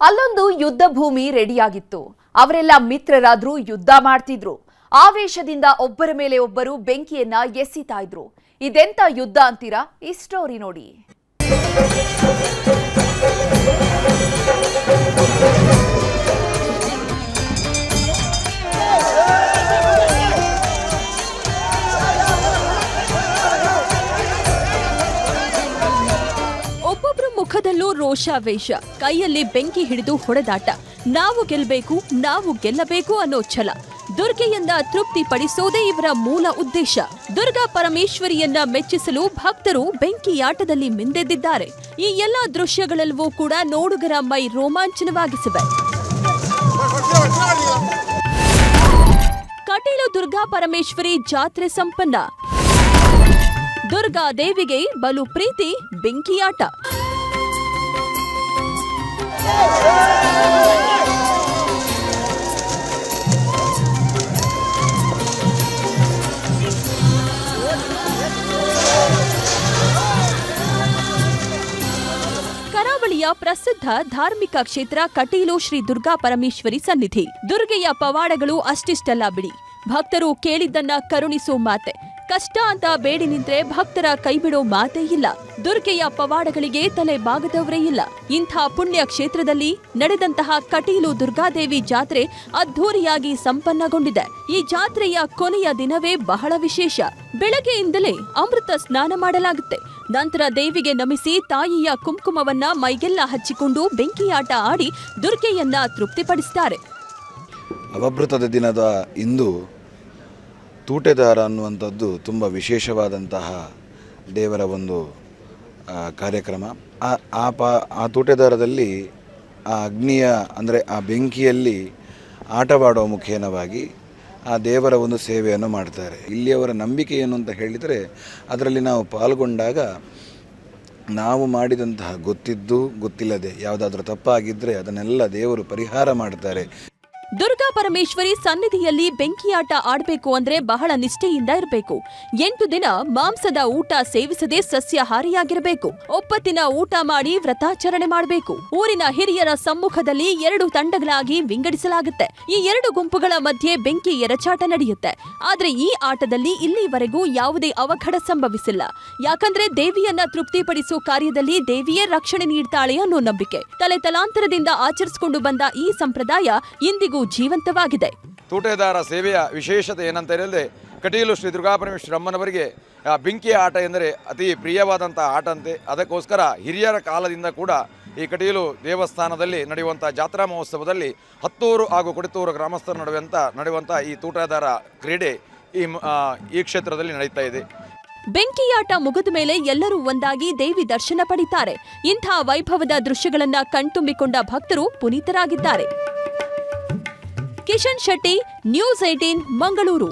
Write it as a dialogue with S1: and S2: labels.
S1: ಅಲ್ಲೊಂದು ಯುದ್ಧ ಭೂಮಿ ರೆಡಿಯಾಗಿತ್ತು. ಅವರೆಲ್ಲ ಮಿತ್ರರಾದ್ರೂ ಯುದ್ಧ ಮಾಡ್ತಿದ್ರು. ಆವೇಶದಿಂದ ಒಬ್ಬರ ಮೇಲೆ ಒಬ್ಬರು ಬೆಂಕಿಯನ್ನ ಎಸಿತಾ ಇದ್ರು. ಇದೆಂತ ಯುದ್ಧ ಅಂತೀರಾ? ಈ ಸ್ಟೋರಿ ನೋಡಿ.
S2: ಮುಖದಲ್ಲೂ ರೋಷಾವೇಶ, ಕೈಯಲ್ಲಿ ಬೆಂಕಿ ಹಿಡಿದು ಹೊಡೆದಾಟ. ನಾವು ಗೆಲ್ಲಬೇಕು, ನಾವು ಗೆಲ್ಲಬೇಕು ಅನ್ನೋ ಛಲ. ದುರ್ಗೆಯನ್ನ ತೃಪ್ತಿಪಡಿಸೋದೇ ಇವರ ಮೂಲ ಉದ್ದೇಶ. ದುರ್ಗಾ ಪರಮೇಶ್ವರಿಯನ್ನ ಮೆಚ್ಚಿಸಲು ಭಕ್ತರು ಬೆಂಕಿಯಾಟದಲ್ಲಿ ಮಿಂದೆದ್ದಿದ್ದಾರೆ. ಈ ಎಲ್ಲಾ ದೃಶ್ಯಗಳೆಲ್ಲವೂ ಕೂಡ ನೋಡುಗರ ಮೈ ರೋಮಾಂಚನವಾಗಿಸಿವೆ. ಕಟೀಲು ದುರ್ಗಾ ಪರಮೇಶ್ವರಿ ಜಾತ್ರೆ ಸಂಪನ್ನ. ದುರ್ಗಾ ದೇವಿಗೆ ಬಲು ಪ್ರೀತಿ ಬೆಂಕಿಯಾಟ. ಕರಾವಳಿಯ ಪ್ರಸಿದ್ಧ ಧಾರ್ಮಿಕ ಕ್ಷೇತ್ರ ಕಟೀಲು ಶ್ರೀ ದುರ್ಗಾ ಪರಮೇಶ್ವರಿ ಸನ್ನಿಧಿ. ದುರ್ಗೆಯ ಪವಾಡಗಳು ಅಷ್ಟಿಷ್ಟಲ್ಲ ಬಿಡಿ, ಭಕ್ತರು ಕೇಳಿದ್ದನ್ನ ಕರುಣಿಸೋ ಮಾತೆ. ಕಷ್ಟ ಅಂತ ಬೇಡಿ ನಿಂತ್ರೆ ಭಕ್ತರ ಕೈಬಿಡೋ ಮಾತೇ ಇಲ್ಲ. ದುರ್ಗೆಯ ಪವಾಡಗಳಿಗೆ ತಲೆ ಬಾಗದವರೇ ಇಲ್ಲ. ಇಂಥ ಪುಣ್ಯ ಕ್ಷೇತ್ರದಲ್ಲಿ ನಡೆದಂತಹ ಕಟೀಲು ದುರ್ಗಾದೇವಿ ಜಾತ್ರೆ ಅದ್ಧೂರಿಯಾಗಿ ಸಂಪನ್ನಗೊಂಡಿದೆ. ಈ ಜಾತ್ರೆಯ ಕೊನೆಯ ದಿನವೇ ಬಹಳ ವಿಶೇಷ. ಬೆಳಗ್ಗೆಯಿಂದಲೇ ಅಮೃತ ಸ್ನಾನ ಮಾಡಲಾಗುತ್ತೆ. ನಂತರ ದೇವಿಗೆ ನಮಿಸಿ ತಾಯಿಯ ಕುಂಕುಮವನ್ನ ಮೈಗೆಲ್ಲ ಹಚ್ಚಿಕೊಂಡು ಬೆಂಕಿಯಾಟ ಆಡಿ ದುರ್ಗೆಯನ್ನ ತೃಪ್ತಿಪಡಿಸುತ್ತಾರೆ.
S3: ಅವಭೃತದ ದಿನದ ಇಂದು ತೂಟೆದಾರ ಅನ್ನುವಂಥದ್ದು ತುಂಬ ವಿಶೇಷವಾದಂತಹ ದೇವರ ಒಂದು ಕಾರ್ಯಕ್ರಮ. ಆ ತೂಟೆದಾರದಲ್ಲಿ ಆ ಅಗ್ನಿಯ ಅಂದರೆ ಆ ಬೆಂಕಿಯಲ್ಲಿ ಆಟವಾಡುವ ಮುಖೇನವಾಗಿ ಆ ದೇವರ ಒಂದು ಸೇವೆಯನ್ನು ಮಾಡ್ತಾರೆ. ಇಲ್ಲಿಯವರ ನಂಬಿಕೆ ಏನು ಅಂತ ಹೇಳಿದರೆ, ಅದರಲ್ಲಿ ನಾವು ಪಾಲ್ಗೊಂಡಾಗ ನಾವು ಮಾಡಿದಂತಹ ಗೊತ್ತಿದ್ದು ಗೊತ್ತಿಲ್ಲದೆ ಯಾವುದಾದ್ರೂ ತಪ್ಪಾಗಿದ್ದರೆ ಅದನ್ನೆಲ್ಲ ದೇವರು ಪರಿಹಾರ ಮಾಡ್ತಾರೆ.
S2: ದುರ್ಗಾ ಪರಮೇಶ್ವರಿ ಸನ್ನಿಧಿಯಲ್ಲಿ ಬೆಂಕಿಯಾಟ ಆಡಬೇಕು ಅಂದ್ರೆ ಬಹಳ ನಿಷ್ಠೆಯಿಂದ ಇರಬೇಕು. 8 ದಿನ ಮಾಂಸದ ಊಟ ಸೇವಿಸದೆ ಸಸ್ಯಾಹಾರಿಯಾಗಿರಬೇಕು. ಒಪ್ಪತ್ತಿನ ಊಟ ಮಾಡಿ ವ್ರತಾಚರಣೆ ಮಾಡಬೇಕು. ಊರಿನ ಹಿರಿಯರ ಸಮ್ಮುಖದಲ್ಲಿ 2 ತಂಡಗಳಾಗಿ ವಿಂಗಡಿಸಲಾಗುತ್ತೆ. ಈ 2 ಗುಂಪುಗಳ ಮಧ್ಯೆ ಬೆಂಕಿ ಎರಚಾಟ ನಡೆಯುತ್ತೆ. ಆದ್ರೆ ಈ ಆಟದಲ್ಲಿ ಇಲ್ಲಿವರೆಗೂ ಯಾವುದೇ ಅವಘಡ ಸಂಭವಿಸಿಲ್ಲ. ಯಾಕಂದ್ರೆ ದೇವಿಯನ್ನ ತೃಪ್ತಿಪಡಿಸೋ ಕಾರ್ಯದಲ್ಲಿ ದೇವಿಯೇ ರಕ್ಷಣೆ ನೀಡ್ತಾಳೆ ಅನ್ನೋ ನಂಬಿಕೆ. ತಲೆತಲಾಂತರದಿಂದ ಆಚರಿಸಿಕೊಂಡು ಬಂದ ಈ ಸಂಪ್ರದಾಯ ಇಂದಿಗೂ ಜೀವಂತವಾಗಿದೆ.
S4: ತೂಟೆದಾರ ಸೇವೆಯ ವಿಶೇಷತೆ ಏನಂತ ಹೇಳಿದ್ರೆ, ಕಟೀಲು ಶ್ರೀ ದುರ್ಗಾಪರಮೇಶ್ವರಿ ಅಮ್ಮನವರಿಗೆ ಬೆಂಕಿಯ ಆಟ ಎಂದರೆ ಅತಿ ಪ್ರಿಯವಾದಂಥ ಆಟ ಅಂತೆ. ಅದಕ್ಕೋಸ್ಕರ ಹಿರಿಯರ ಕಾಲದಿಂದ ಕೂಡ ಈ ಕಟೀಲು ದೇವಸ್ಥಾನದಲ್ಲಿ ನಡೆಯುವಂಥ ಜಾತ್ರಾ ಮಹೋತ್ಸವದಲ್ಲಿ ಹತ್ತೂರು ಹಾಗೂ ಕೊಡಿತೂರು ಗ್ರಾಮಸ್ಥರ ನಡೆಯುವಂಥ ಈ ತೂಟೆದಾರ ಕ್ರೀಡೆ ಈ ಕ್ಷೇತ್ರದಲ್ಲಿ ನಡೀತಾ ಇದೆ.
S2: ಬೆಂಕಿಯಾಟ ಮುಗಿದ ಮೇಲೆ ಎಲ್ಲರೂ ಒಂದಾಗಿ ದೇವಿ ದರ್ಶನ ಪಡಿತಾರೆ. ಇಂಥ ವೈಭವದ ದೃಶ್ಯಗಳನ್ನ ಕಣ್ತುಂಬಿಕೊಂಡ ಭಕ್ತರು ಪುನೀತರಾಗಿದ್ದಾರೆ. ಕಿಶನ್ ಶೆಟ್ಟಿ, ನ್ಯೂಸ್ 18 ಮಂಗಳೂರು.